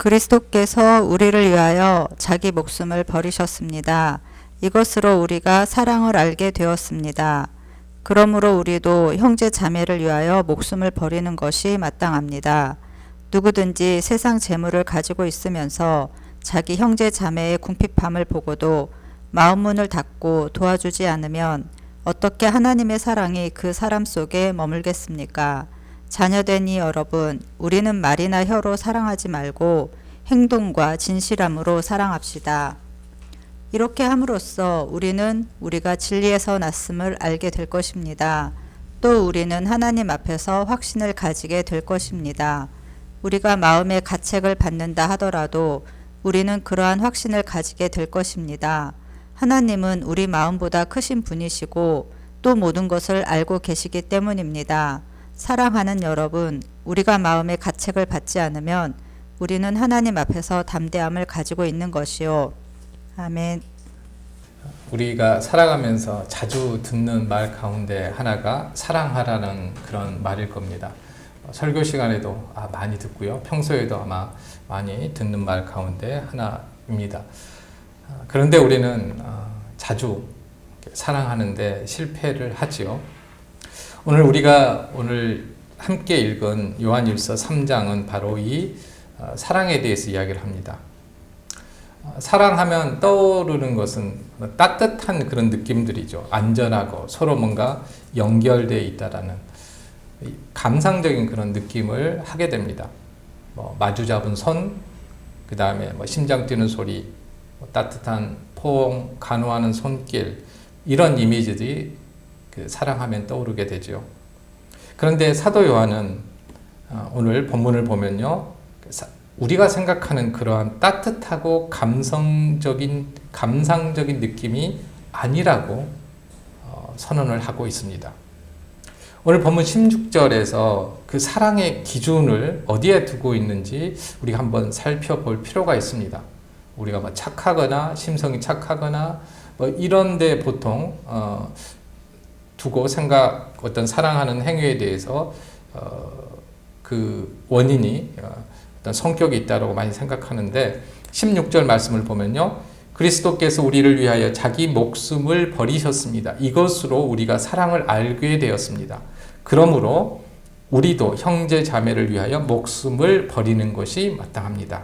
그리스도께서 우리를 위하여 자기 목숨을 버리셨습니다. 이것으로 우리가 사랑을 알게 되었습니다. 그러므로 우리도 형제 자매를 위하여 목숨을 버리는 것이 마땅합니다. 누구든지 세상 재물을 가지고 있으면서 자기 형제 자매의 궁핍함을 보고도 마음 문을 닫고 도와주지 않으면 어떻게 하나님의 사랑이 그 사람 속에 머물겠습니까? 자녀되니 여러분, 우리는 말이나 혀로 사랑하지 말고 행동과 진실함으로 사랑합시다. 이렇게 함으로써 우리는 우리가 진리에서 났음을 알게 될 것입니다. 또 우리는 하나님 앞에서 확신을 가지게 될 것입니다. 우리가 마음의 가책을 받는다 하더라도 우리는 그러한 확신을 가지게 될 것입니다. 하나님은 우리 마음보다 크신 분이시고 또 모든 것을 알고 계시기 때문입니다. 사랑하는 여러분, 우리가 마음의 가책을 받지 않으면 우리는 하나님 앞에서 담대함을 가지고 있는 것이요. 아멘. 우리가 살아가면서 자주 듣는 말 가운데 하나가 사랑하라는 그런 말일 겁니다. 설교 시간에도 많이 듣고요. 평소에도 아마 많이 듣는 말 가운데 하나입니다. 그런데 우리는 자주 사랑하는데 실패를 하지요. 우리가 함께 읽은 요한일서 3장은 바로 이 사랑에 대해서 이야기를 합니다. 사랑하면 떠오르는 것은 따뜻한 그런 느낌들이죠. 안전하고 서로 뭔가 연결되어 있다라는 감상적인 그런 느낌을 하게 됩니다. 마주 잡은 손, 그 다음에 심장 뛰는 소리, 따뜻한 포옹, 간호하는 손길, 이런 이미지들이 사랑하면 떠오르게 되죠. 그런데 사도 요한은 오늘 본문을 보면요, 우리가 생각하는 그러한 따뜻하고 감상적인 느낌이 아니라고 선언을 하고 있습니다. 오늘 본문 16절에서 그 사랑의 기준을 어디에 두고 있는지 우리가 한번 살펴볼 필요가 있습니다. 우리가 착하거나 심성이 착하거나 이런데 보통 두고 어떤 사랑하는 행위에 대해서 그 원인이 어떤 성격이 있다고 많이 생각하는데 16절 말씀을 보면요, 그리스도께서 우리를 위하여 자기 목숨을 버리셨습니다. 이것으로 우리가 사랑을 알게 되었습니다. 그러므로 우리도 형제 자매를 위하여 목숨을 버리는 것이 마땅합니다.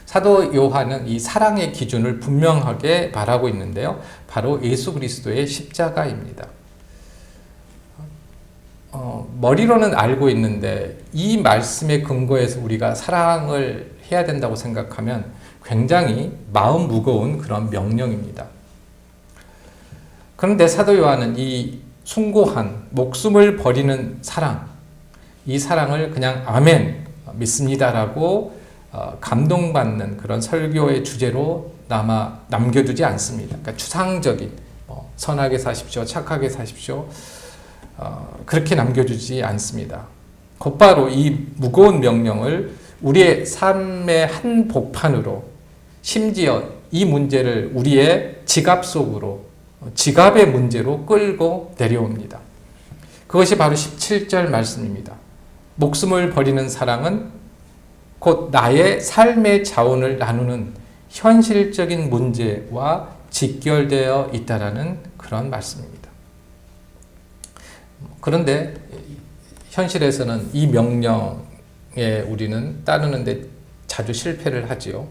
사도 요한은 이 사랑의 기준을 분명하게 말하고 있는데요, 바로 예수 그리스도의 십자가입니다. 머리로는 알고 있는데 이 말씀의 근거에서 우리가 사랑을 해야 된다고 생각하면 굉장히 마음 무거운 그런 명령입니다. 그런데 사도 요한은 이 숭고한 목숨을 버리는 사랑, 이 사랑을 그냥 아멘 믿습니다라고 감동받는 그런 설교의 주제로 남겨두지 않습니다. 그러니까 추상적인 선하게 사십시오, 착하게 사십시오, 그렇게 남겨주지 않습니다. 곧바로 이 무거운 명령을 우리의 삶의 한 복판으로, 심지어 이 문제를 우리의 지갑 속으로, 지갑의 문제로 끌고 내려옵니다. 그것이 바로 17절 말씀입니다. 목숨을 버리는 사랑은 곧 나의 삶의 자원을 나누는 현실적인 문제와 직결되어 있다라는 그런 말씀입니다. 그런데 현실에서는 이 명령에 우리는 따르는데 자주 실패를 하지요.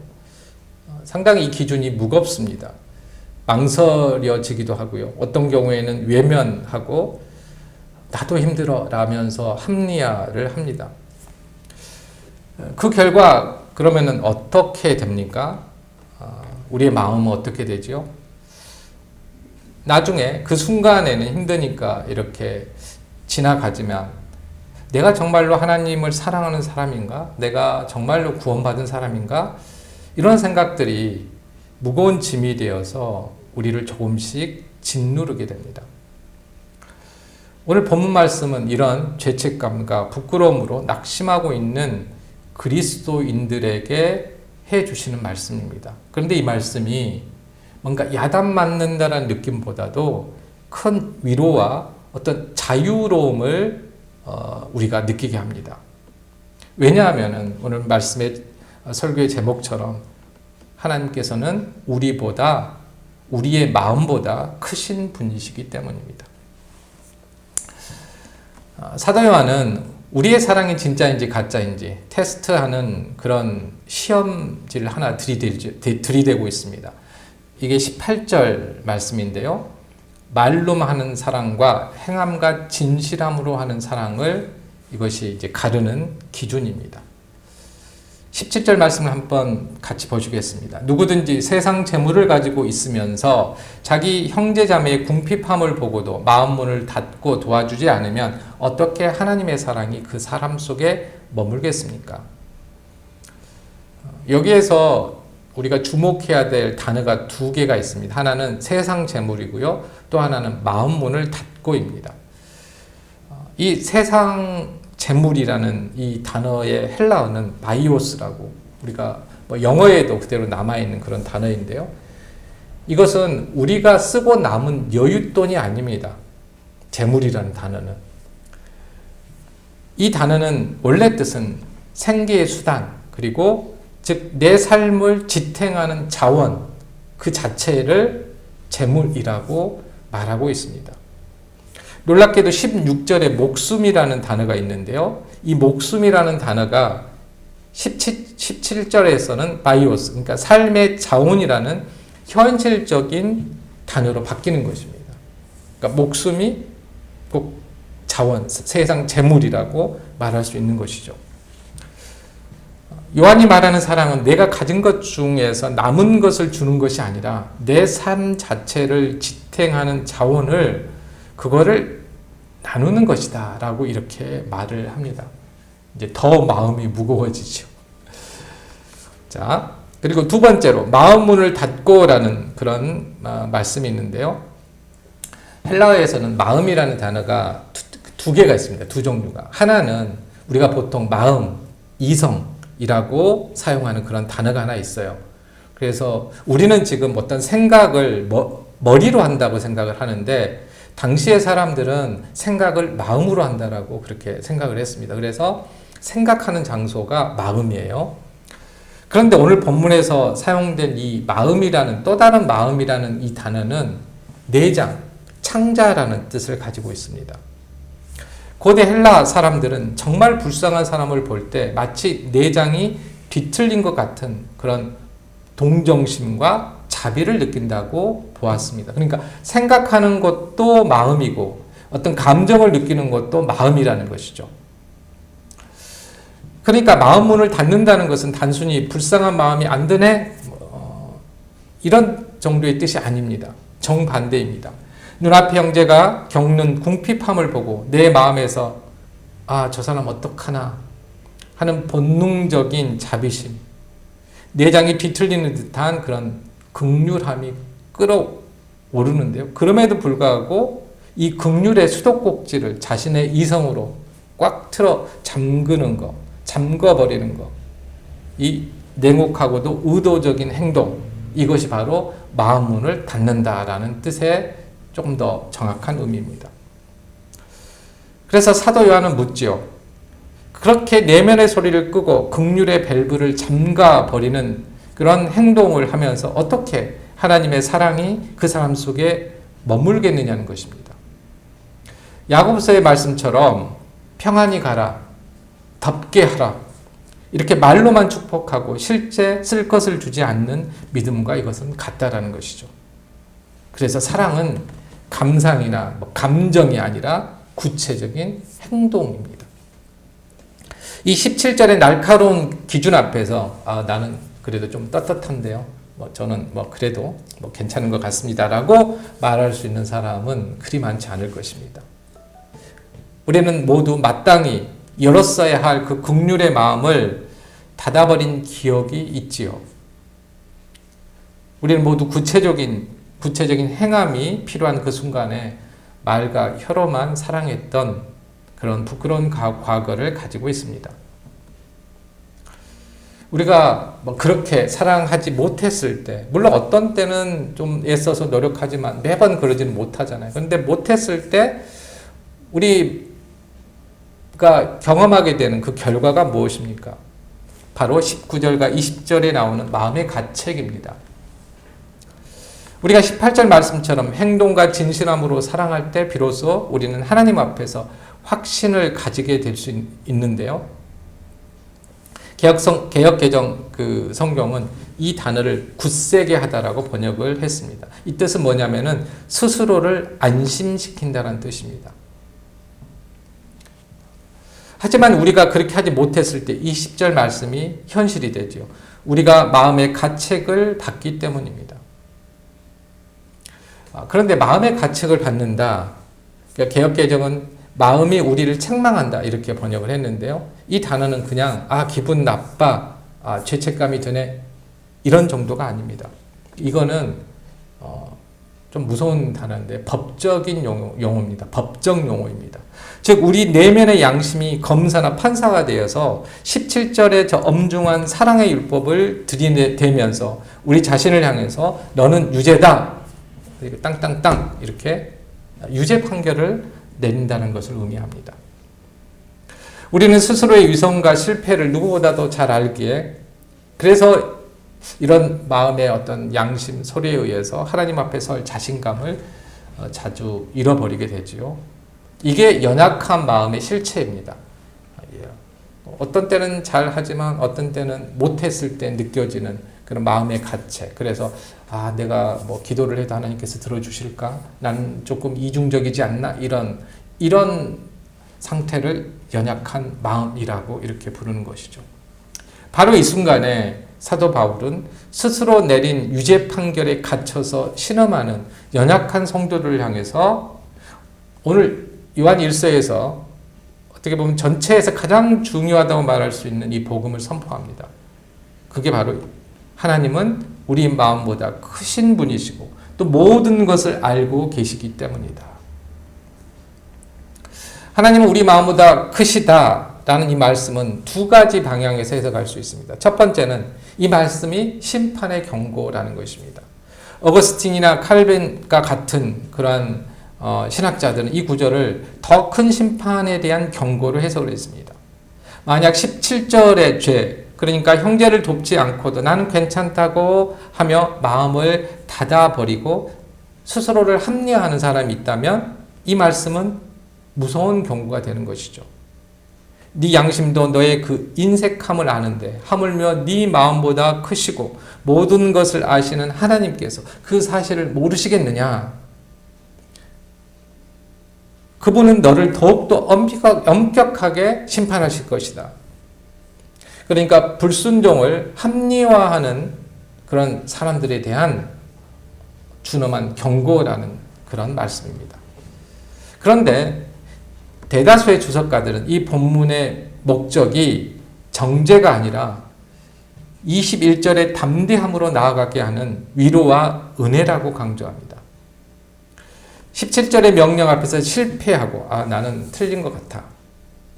상당히 이 기준이 무겁습니다. 망설여지기도 하고요. 어떤 경우에는 외면하고 나도 힘들어 라면서 합리화를 합니다. 그 결과 그러면은 어떻게 됩니까? 우리의 마음은 어떻게 되죠? 나중에 그 순간에는 힘드니까 이렇게 지나가지만 내가 정말로 하나님을 사랑하는 사람인가? 내가 정말로 구원받은 사람인가? 이런 생각들이 무거운 짐이 되어서 우리를 조금씩 짓누르게 됩니다. 오늘 본문 말씀은 이런 죄책감과 부끄러움으로 낙심하고 있는 그리스도인들에게 해주시는 말씀입니다. 그런데 이 말씀이 뭔가 야단 맞는다는 느낌보다도 큰 위로와 어떤 자유로움을 우리가 느끼게 합니다. 왜냐하면 오늘 말씀의 설교의 제목처럼 하나님께서는 우리의 마음보다 크신 분이시기 때문입니다. 사도 요한은 우리의 사랑이 진짜인지 가짜인지 테스트하는 그런 시험지를 하나 들이대고 있습니다. 이게 18절 말씀인데요. 말로만 하는 사랑과 행함과 진실함으로 하는 사랑을 이것이 이제 가르는 기준입니다. 17절 말씀을 한번 같이 보시겠습니다. 누구든지 세상 재물을 가지고 있으면서 자기 형제 자매의 궁핍함을 보고도 마음 문을 닫고 도와주지 않으면 어떻게 하나님의 사랑이 그 사람 속에 머물겠습니까? 여기에서 우리가 주목해야 될 단어가 두 개가 있습니다. 하나는 세상 재물이고요. 또 하나는 마음 문을 닫고입니다. 이 세상 재물이라는 이 단어의 헬라어는 바이오스라고 우리가 영어에도 그대로 남아있는 그런 단어인데요. 이것은 우리가 쓰고 남은 여윳돈이 아닙니다. 재물이라는 단어는. 이 단어는 원래 뜻은 생계의 수단, 그리고 즉 내 삶을 지탱하는 자원, 그 자체를 재물이라고 말하고 있습니다. 놀랍게도 16절에 목숨이라는 단어가 있는데요. 이 목숨이라는 단어가 17절에서는 바이오스, 그러니까 삶의 자원이라는 현실적인 단어로 바뀌는 것입니다. 그러니까 목숨이 꼭 자원, 세상 재물이라고 말할 수 있는 것이죠. 요한이 말하는 사랑은 내가 가진 것 중에서 남은 것을 주는 것이 아니라 내 삶 자체를 지탱하는 자원을 그거를 나누는 것이다 라고 이렇게 말을 합니다. 이제 더 마음이 무거워지죠. 자, 그리고 두 번째로 마음 문을 닫고 라는 그런 말씀이 있는데요. 헬라어에서는 마음이라는 단어가 두 개가 있습니다. 두 종류가. 하나는 우리가 보통 마음, 이성이라고 사용하는 그런 단어가 하나 있어요. 그래서 우리는 지금 어떤 생각을 머리로 한다고 생각을 하는데 당시의 사람들은 생각을 마음으로 한다라고 그렇게 생각을 했습니다. 그래서 생각하는 장소가 마음이에요. 그런데 오늘 본문에서 사용된 이 마음이라는 또 다른 마음이라는 이 단어는 내장, 창자라는 뜻을 가지고 있습니다. 고대 헬라 사람들은 정말 불쌍한 사람을 볼 때 마치 내장이 뒤틀린 것 같은 그런 동정심과 자비를 느낀다고 보았습니다. 그러니까 생각하는 것도 마음이고 어떤 감정을 느끼는 것도 마음이라는 것이죠. 그러니까 마음 문을 닫는다는 것은 단순히 불쌍한 마음이 안 드네 이런 정도의 뜻이 아닙니다. 정반대입니다. 눈앞의 형제가 겪는 궁핍함을 보고 내 마음에서 저 사람 어떡하나 하는 본능적인 자비심, 내장이 뒤틀리는 듯한 그런 극률함이 끌어오르는데요. 그럼에도 불구하고 이 극률의 수도꼭지를 자신의 이성으로 꽉 틀어 잠궈버리는 것, 이 냉혹하고도 의도적인 행동, 이것이 바로 마음 문을 닫는다라는 뜻의 조금 더 정확한 의미입니다. 그래서 사도 요한은 묻지요. 그렇게 내면의 소리를 끄고 극률의 밸브를 잠가버리는 그런 행동을 하면서 어떻게 하나님의 사랑이 그 사람 속에 머물겠느냐는 것입니다. 야고보서의 말씀처럼 평안히 가라, 덥게 하라, 이렇게 말로만 축복하고 실제 쓸 것을 주지 않는 믿음과 이것은 같다라는 것이죠. 그래서 사랑은 감상이나 감정이 아니라 구체적인 행동입니다. 이 17절의 날카로운 기준 앞에서 나는 그래도 좀 떳떳한데요. 저는 그래도 괜찮은 것 같습니다라고 말할 수 있는 사람은 그리 많지 않을 것입니다. 우리는 모두 마땅히 열었어야 할 그 긍휼의 마음을 닫아버린 기억이 있지요. 우리는 모두 구체적인 행함이 필요한 그 순간에 말과 혀로만 사랑했던 그런 부끄러운 과거를 가지고 있습니다. 우리가 그렇게 사랑하지 못했을 때, 물론 어떤 때는 좀 애써서 노력하지만 매번 그러지는 못하잖아요. 그런데 못했을 때 우리가 경험하게 되는 그 결과가 무엇입니까? 바로 19절과 20절에 나오는 마음의 가책입니다. 우리가 18절 말씀처럼 행동과 진실함으로 사랑할 때 비로소 우리는 하나님 앞에서 확신을 가지게 될 수 있는데요. 개역개정 그 성경은 이 단어를 굳세게 하다라고 번역을 했습니다. 이 뜻은 뭐냐면은 스스로를 안심시킨다는 뜻입니다. 하지만 우리가 그렇게 하지 못했을 때 이 10절 말씀이 현실이 되죠. 우리가 마음의 가책을 받기 때문입니다. 그런데 마음의 가책을 받는다. 그러니까 개역개정은 마음이 우리를 책망한다 이렇게 번역을 했는데요. 이 단어는 그냥 기분 나빠, 죄책감이 드네 이런 정도가 아닙니다. 이거는 좀 무서운 단어인데 법적인 용어입니다. 법적 용어입니다. 즉 우리 내면의 양심이 검사나 판사가 되어서 17절의 저 엄중한 사랑의 율법을 들이대면서 우리 자신을 향해서 너는 유죄다. 땅땅땅 이렇게 유죄 판결을 내린다는 것을 의미합니다. 우리는 스스로의 위선과 실패를 누구보다도 잘 알기에 그래서 이런 마음의 어떤 양심 소리에 의해서 하나님 앞에 설 자신감을 자주 잃어버리게 되지요. 이게 연약한 마음의 실체입니다. 어떤 때는 잘하지만 어떤 때는 못했을 때 느껴지는 그런 마음의 가책. 그래서 내가 뭐 기도를 해도 하나님께서 들어주실까? 나는 조금 이중적이지 않나? 이런 상태를 연약한 마음이라고 이렇게 부르는 것이죠. 바로 이 순간에 사도 바울은 스스로 내린 유죄 판결에 갇혀서 신음하는 연약한 성도들을 향해서 오늘 요한 1서에서 어떻게 보면 전체에서 가장 중요하다고 말할 수 있는 이 복음을 선포합니다. 그게 바로 하나님은 우리 마음보다 크신 분이시고 또 모든 것을 알고 계시기 때문이다. 하나님은 우리 마음보다 크시다라는 이 말씀은 두 가지 방향에서 해석할 수 있습니다. 첫 번째는 이 말씀이 심판의 경고라는 것입니다. 어거스틴이나 칼빈과 같은 그러한 신학자들은 이 구절을 더 큰 심판에 대한 경고로 해석을 했습니다. 만약 17절의 죄, 그러니까 형제를 돕지 않고도 나는 괜찮다고 하며 마음을 닫아버리고 스스로를 합리화하는 사람이 있다면 이 말씀은 무서운 경고가 되는 것이죠. 네 양심도 너의 그 인색함을 아는데 하물며 네 마음보다 크시고 모든 것을 아시는 하나님께서 그 사실을 모르시겠느냐? 그분은 너를 더욱더 엄격하게 심판하실 것이다. 그러니까 불순종을 합리화하는 그런 사람들에 대한 준엄한 경고라는 그런 말씀입니다. 그런데 대다수의 주석가들은 이 본문의 목적이 정죄가 아니라 21절의 담대함으로 나아가게 하는 위로와 은혜라고 강조합니다. 17절의 명령 앞에서 실패하고 나는 틀린 것 같아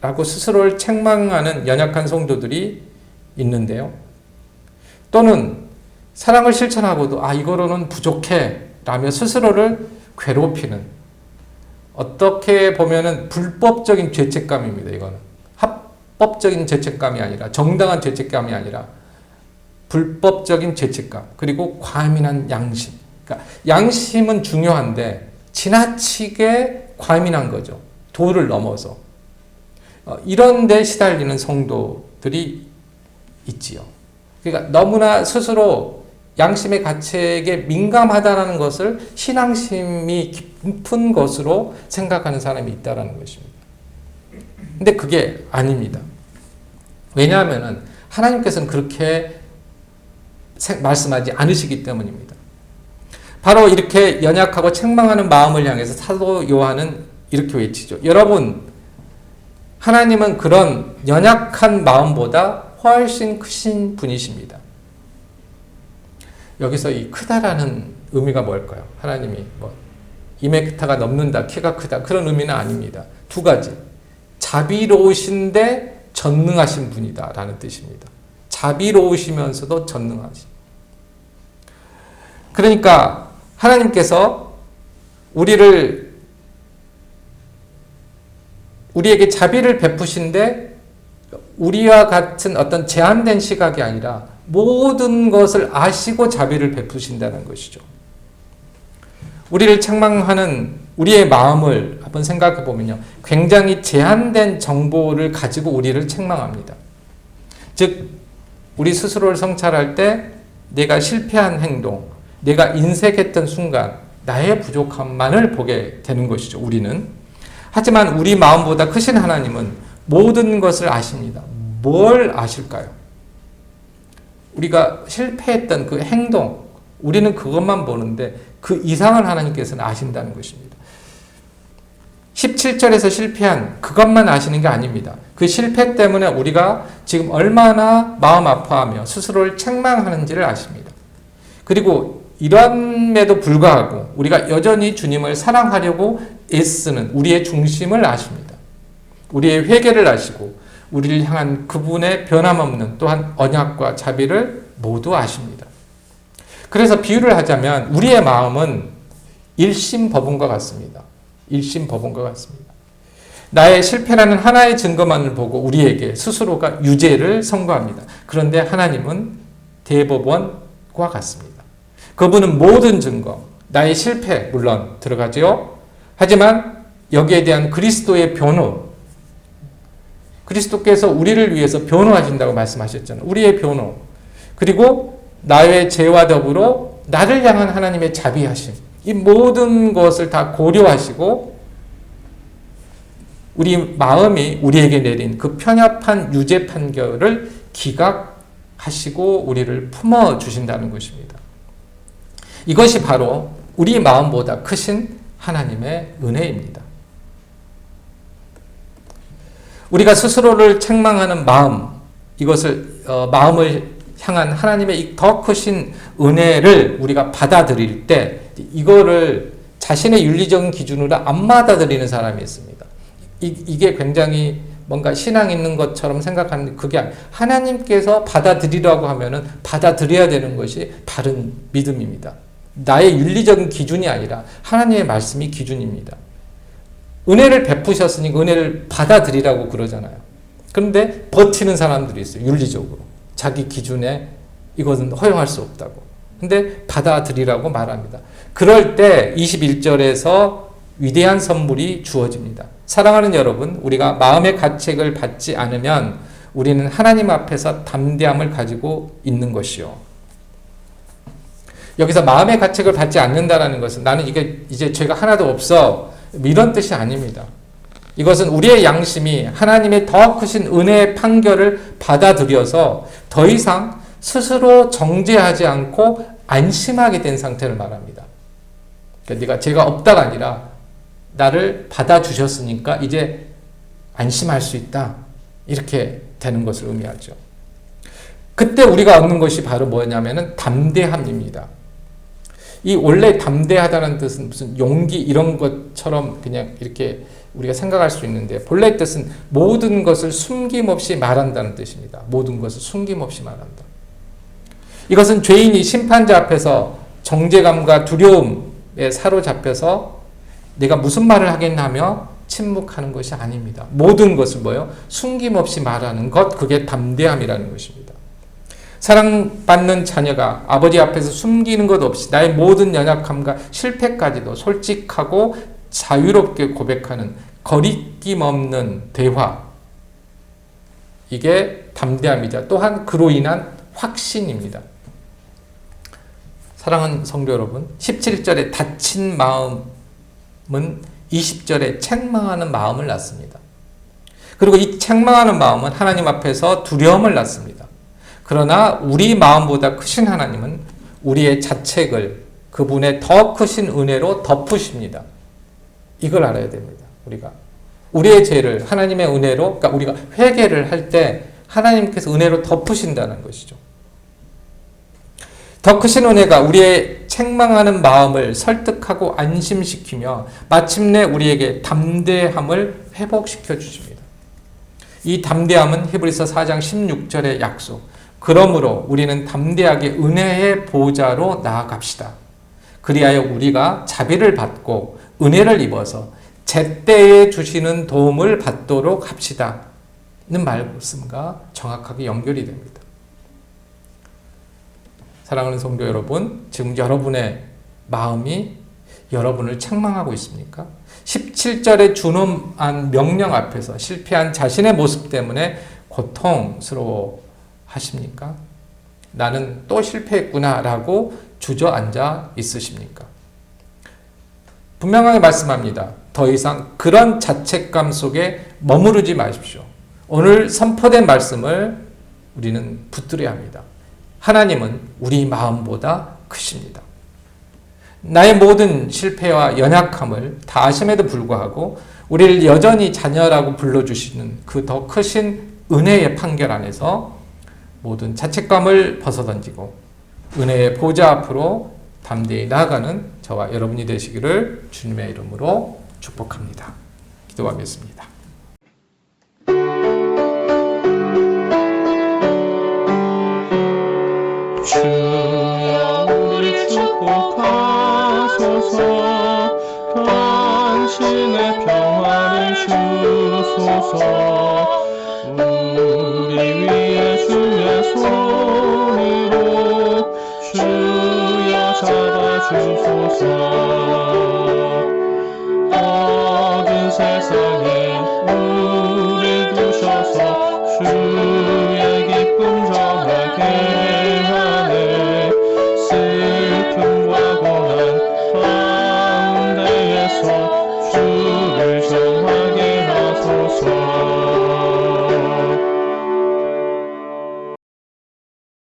라고 스스로를 책망하는 연약한 성도들이 있는데요. 또는 사랑을 실천하고도 이거로는 부족해 라며 스스로를 괴롭히는 어떻게 보면은 불법적인 죄책감입니다. 이거는 합법적인 죄책감이 아니라 정당한 죄책감이 아니라 불법적인 죄책감 그리고 과민한 양심. 그러니까 양심은 중요한데 지나치게 과민한 거죠. 도를 넘어서. 이런 데 시달리는 성도들이 있지요. 그러니까 너무나 스스로 양심의 가책에 민감하다는 것을 신앙심이 깊은 것으로 생각하는 사람이 있다는 것입니다. 근데 그게 아닙니다. 왜냐하면 하나님께서는 그렇게 말씀하지 않으시기 때문입니다. 바로 이렇게 연약하고 책망하는 마음을 향해서 사도 요한은 이렇게 외치죠. 여러분, 하나님은 그런 연약한 마음보다 훨씬 크신 분이십니다. 여기서 이 크다라는 의미가 뭘까요? 하나님이 2m가 넘는다, 키가 크다 그런 의미는 아닙니다. 두 가지. 자비로우신데 전능하신 분이다 라는 뜻입니다. 자비로우시면서도 전능하신. 그러니까 하나님께서 우리에게 자비를 베푸신데 우리와 같은 어떤 제한된 시각이 아니라 모든 것을 아시고 자비를 베푸신다는 것이죠. 우리를 책망하는 우리의 마음을 한번 생각해 보면요. 굉장히 제한된 정보를 가지고 우리를 책망합니다. 즉, 우리 스스로를 성찰할 때 내가 실패한 행동, 내가 인색했던 순간, 나의 부족함만을 보게 되는 것이죠, 우리는. 하지만 우리 마음보다 크신 하나님은 모든 것을 아십니다. 뭘 아실까요? 우리가 실패했던 그 행동, 우리는 그것만 보는데 그 이상을 하나님께서는 아신다는 것입니다. 17절에서 실패한 그것만 아시는 게 아닙니다. 그 실패 때문에 우리가 지금 얼마나 마음 아파하며 스스로를 책망하는지를 아십니다. 그리고 이럼에도 불구하고 우리가 여전히 주님을 사랑하려고 애쓰는 우리의 중심을 아십니다. 우리의 회개를 아시고 우리를 향한 그분의 변함없는 또한 언약과 자비를 모두 아십니다. 그래서 비유를 하자면 우리의 마음은 일심법원과 같습니다. 일심법원과 같습니다. 나의 실패라는 하나의 증거만을 보고 우리에게 스스로가 유죄를 선고합니다. 그런데 하나님은 대법원과 같습니다. 그분은 모든 증거, 나의 실패 물론 들어가죠. 하지만 여기에 대한 그리스도의 변호, 그리스도께서 우리를 위해서 변호하신다고 말씀하셨잖아요. 우리의 변호. 그리고 나의 죄와 더불어 나를 향한 하나님의 자비하심. 이 모든 것을 다 고려하시고 우리 마음이 우리에게 내린 그 편협한 유죄 판결을 기각하시고 우리를 품어주신다는 것입니다. 이것이 바로 우리 마음보다 크신 하나님의 은혜입니다. 우리가 스스로를 책망하는 마음, 이것을 마음을 향한 하나님의 이 더 크신 은혜를 우리가 받아들일 때 이거를 자신의 윤리적인 기준으로 안 받아들이는 사람이 있습니다. 이게 굉장히 뭔가 신앙 있는 것처럼 생각하는데 그게 아니에요. 하나님께서 받아들이라고 하면은 받아들여야 되는 것이 바른 믿음입니다. 나의 윤리적인 기준이 아니라 하나님의 말씀이 기준입니다. 은혜를 베푸셨으니 은혜를 받아들이라고 그러잖아요. 그런데 버티는 사람들이 있어요. 윤리적으로. 자기 기준에 이것은 허용할 수 없다고. 근데 받아들이라고 말합니다. 그럴 때 21절에서 위대한 선물이 주어집니다. 사랑하는 여러분, 우리가 마음의 가책을 받지 않으면 우리는 하나님 앞에서 담대함을 가지고 있는 것이요. 여기서 마음의 가책을 받지 않는다는 것은 나는 이게 이제 죄가 하나도 없어 이런 뜻이 아닙니다. 이것은 우리의 양심이 하나님의 더 크신 은혜의 판결을 받아들여서 더 이상 스스로 정죄하지 않고 안심하게 된 상태를 말합니다. 그러니까 네가 죄가 없다가 아니라 나를 받아주셨으니까 이제 안심할 수 있다. 이렇게 되는 것을 의미하죠. 그때 우리가 얻는 것이 바로 뭐냐면은 담대함입니다. 이 원래 담대하다는 뜻은 무슨 용기 이런 것처럼 그냥 이렇게 우리가 생각할 수 있는데 본래 뜻은 모든 것을 숨김없이 말한다는 뜻입니다. 모든 것을 숨김없이 말한다. 이것은 죄인이 심판자 앞에서 정죄감과 두려움에 사로잡혀서 내가 무슨 말을 하겠냐며 침묵하는 것이 아닙니다. 모든 것을 뭐요? 숨김없이 말하는 것, 그게 담대함이라는 것입니다. 사랑받는 자녀가 아버지 앞에서 숨기는 것 없이 나의 모든 연약함과 실패까지도 솔직하고 자유롭게 고백하는 거리낌 없는 대화. 이게 담대함이자 또한 그로 인한 확신입니다. 사랑하는 성도 여러분, 17절에 다친 마음은 20절에 책망하는 마음을 낳습니다. 그리고 이 책망하는 마음은 하나님 앞에서 두려움을 낳습니다. 그러나 우리 마음보다 크신 하나님은 우리의 자책을 그분의 더 크신 은혜로 덮으십니다. 이걸 알아야 됩니다. 우리가 우리의 죄를 하나님의 은혜로, 그러니까 우리가 회개를 할 때 하나님께서 은혜로 덮으신다는 것이죠. 더 크신 은혜가 우리의 책망하는 마음을 설득하고 안심시키며 마침내 우리에게 담대함을 회복시켜 주십니다. 이 담대함은 히브리서 4장 16절의 약속. 그러므로 우리는 담대하게 은혜의 보좌로 나아갑시다. 그리하여 우리가 자비를 받고 은혜를 입어서 제때에 주시는 도움을 받도록 합시다. 말씀과 정확하게 연결이 됩니다. 사랑하는 성도 여러분, 지금 여러분의 마음이 여러분을 책망하고 있습니까? 17절의 준엄한 명령 앞에서 실패한 자신의 모습 때문에 고통스러워 하십니까? 나는 또 실패했구나 라고 주저앉아 있으십니까? 분명하게 말씀합니다. 더 이상 그런 자책감 속에 머무르지 마십시오. 오늘 선포된 말씀을 우리는 붙들어야 합니다. 하나님은 우리 마음보다 크십니다. 나의 모든 실패와 연약함을 다 아심에도 불구하고 우리를 여전히 자녀라고 불러주시는 그 더 크신 은혜의 판결 안에서 모든 자책감을 벗어던지고 은혜의 보좌 앞으로 담대히 나아가는 저와 여러분이 되시기를 주님의 이름으로 축복합니다. 기도하겠습니다. 주여 우리 축복하소서. 당신의 평화를 주소서. 우리 위에 주의 손으로 주여 잡아주소서. 어두운 세상